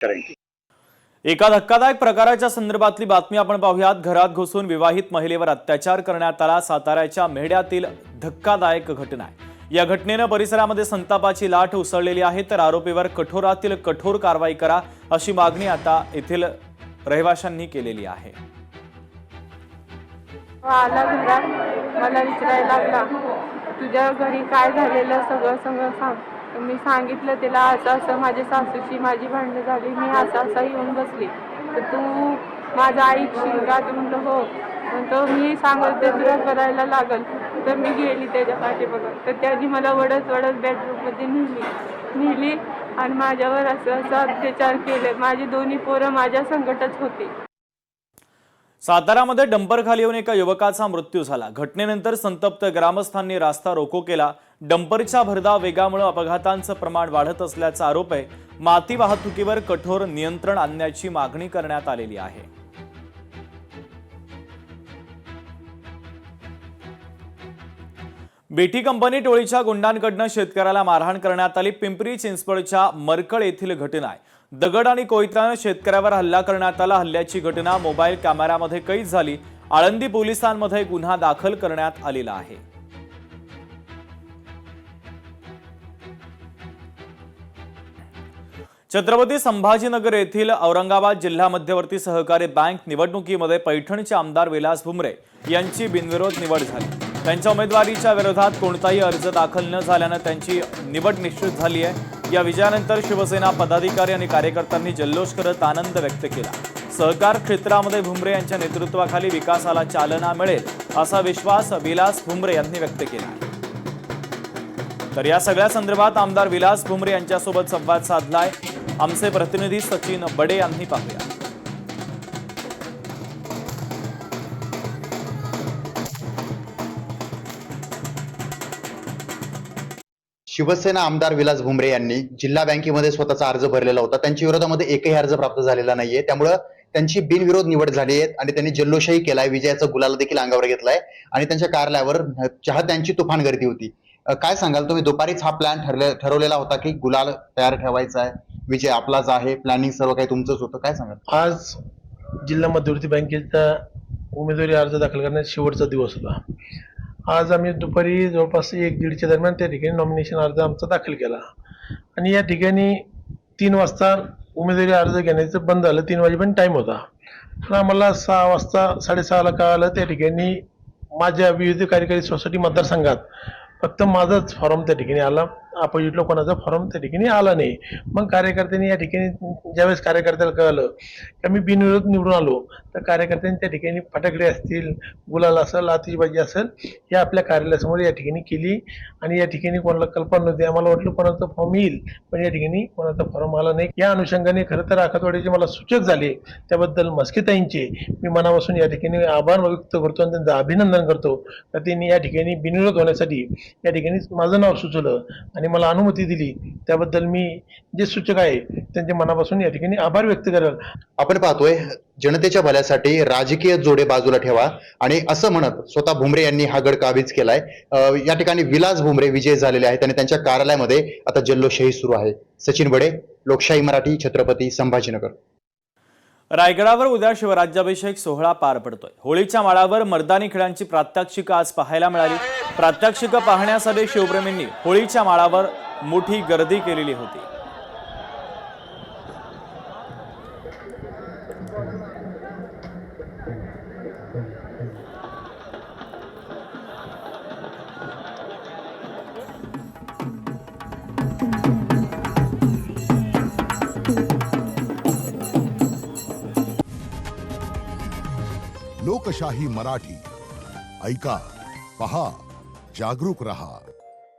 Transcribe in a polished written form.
करेंगे। एका धक्कादायक प्रकाराच्या संदर्भातली बातमी आपण पाहूयात। घरात घुसून विवाहित महिलेवर अत्याचार करण्यात आला। साताऱ्याच्या मेहड्यातील धक्कादायक घटना आहे। या घटनेने परिसरामध्ये संतापाची लाट उसळलेली आहे, तर आरोपीवर कठोरातील कठोर कारवाई करा अशी मागणी आता येथील रहिवाशांनी केलेली आहे। आला घरात, मला विचारायला लागला, तुझ्या घरी काय झालेलं सगळं सांग। मी सांगितलं त्याला, असं माझ्या सासूची माझी भांडणं झाली, मी असं येऊन बसली, तर तू माझा ऐकशील का? ते म्हणलं हो. म्हणतो मी सांगते तुला करायला लागल, तर मी गेली त्याच्या पाठीमागं, तर त्यांनी मला वडत बेडरूममध्ये नेली आणि माझ्यावर असं अत्याचार केले। माझी दोन्ही पोरं माझ्या संकटच होती। सातारामध्ये डंपर खाली येऊन एका युवकाचा मृत्यू झाला। घटनेनंतर संतप्त ग्रामस्थांनी रास्ता रोको केला। डंपरच्या भरधाव वेगामुळे अपघातांचं प्रमाण वाढत असल्याचा आरोप आहे। माती वाहतुकीवर कठोर नियंत्रण आणण्याची मागणी करण्यात आलेली आहे। बेटी कंपनी टोळीच्या गुंडांकडून शेतकऱ्याला मारहाण करण्यात आली। पिंपरी चिंचवडच्या मरकळ येथील घटना आहे। दगड आणि कोयत्याने शेतकऱ्यावर हल्ला करण्यात आला। हल्ल्याची घटना मोबाईल कॅमेऱ्यामध्ये कैद झाली। आळंदी पोलिसांमध्ये गुन्हा दाखल करण्यात आलेला आहे। छत्रपती संभाजीनगर येथील औरंगाबाद जिल्हा मध्यवर्ती सहकारी बँक निवडणुकीमध्ये पैठणचे आमदार विलास भुमरे यांची बिनविरोध निवड झाली। त्यांच्या उमेदवारीच्या विरोधात कोणताही अर्ज दाखल न झाल्याने त्यांची निवड निश्चित झाली आहे। या विजयानंतर शिवसेना पदाधिकारी आणि कार्यकर्त्यांनी जल्लोष करत आनंद व्यक्त केला। सहकार क्षेत्रामध्ये भुमरे यांच्या नेतृत्वाखाली विकासाला चालना मिळेल असा विश्वास विलास भुमरे यांनी व्यक्त केला। तर या सगळ्या संदर्भात आमदार विलास भुमरे यांच्यासोबत संवाद साधलाय आमचे प्रतिनिधी सचिन बडे यांनी। पाहूया। शिवसेना आमदार विलास भुमरे यांनी जिल्हा बँकेमध्ये स्वतःचा अर्ज भरलेला होता। त्यांच्या विरोधामध्ये एकही अर्ज प्राप्त झालेला नाहीये, त्यामुळे त्यांची बिनविरोध निवड झाली आहे आणि त्यांनी जल्लोषही केलाय, विजयाचा गुलाल देखील अंगावर घेतलाय आणि त्यांच्या कार्यालयावर चाहत्यांची तुफान गर्दी होती। काय सांगाल तुम्ही? दुपारीच हा प्लॅन ठरवलेला होता की गुलाल तयार ठेवायचा आहे, विजय आपलाच आहे, प्लॅनिंग सर्व काही तुमचंच होतं, काय सांगाल? आज जिल्हा मध्यवर्ती बँकेचा उमेदवारी अर्ज दाखल करण्याचा शेवटचा दिवस होता। आज आम्ही दुपारी जवळपास 1-1:30च्या दरम्यान त्या ठिकाणी नॉमिनेशन अर्ज आमचा दाखल केला आणि या ठिकाणी 3 वाजता उमेदवारी अर्ज घेण्याचं बंद झालं। 3 वाजेपर्यंत टाइम होता, पण आम्हाला 6 वाजता 6:30ला कळालं त्या ठिकाणी माझ्या विविध कार्यकारी सोसायटी मतदारसंघात फक्त माझाच फॉर्म त्या ठिकाणी आला, अपोजिटला कोणाचा फॉर्म त्या ठिकाणी आला नाही। मग कार्यकर्त्यांनी या ठिकाणी ज्यावेळेस कार्यकर्त्याला कळलं की मी बिनविरोध निवडून आलो, तर कार्यकर्त्यांनी त्या ठिकाणी फटाकडे असतील, गुलाल असेल, आतिषबाजी असेल, हे आपल्या कार्यालयासमोर या ठिकाणी केली आणि या ठिकाणी कोणाला कल्पना नव्हती। आम्हाला वाटलं कोणाचा फॉर्म येईल, पण या ठिकाणी कोणाचा फॉर्म आला नाही। या अनुषंगाने खरं तर आखातवाडीचे मला सूचक झाले, त्याबद्दल मस्केताईंचे मी मनापासून या ठिकाणी आभार व्यक्त करतो आणि त्यांचं अभिनंदन करतो तर त्यांनी या ठिकाणी बिनविरोध होण्यासाठी या ठिकाणी माझं नाव सुचवलं आणि मला अनुमती दिली, त्याबद्दल मी जे सूचक आहे त्यांच्या मनापासून या ठिकाणी आभार व्यक्त करेल। आपण पाहतोय जनतेच्या भल्यासाठी राजकीय जोडे बाजूला ठेवा आणि असं म्हणत स्वतः भुमरे यांनी हा गड काबीज केलाय। या ठिकाणी विलास भुमरे विजय झालेले आहेत आणि त्यांच्या कार्यालयामध्ये आता जल्लोषही सुरू आहे। सचिन बडे, लोकशाही मराठी, छत्रपती संभाजीनगर। रायगडावर उद्या शिवराज्याभिषेक सोहळा पार पडतोय। होळीच्या माळावर मर्दानी खेळांची प्रात्यक्षिकं आज पाहायला मिळाली। प्रात्यक्षिकं पाहण्यासाठी शिवप्रेमींनी होळीच्या माळावर मोठी गर्दी केलेली होती। लोकशाही मराठी ऐका, पहा, जागरूक रहा।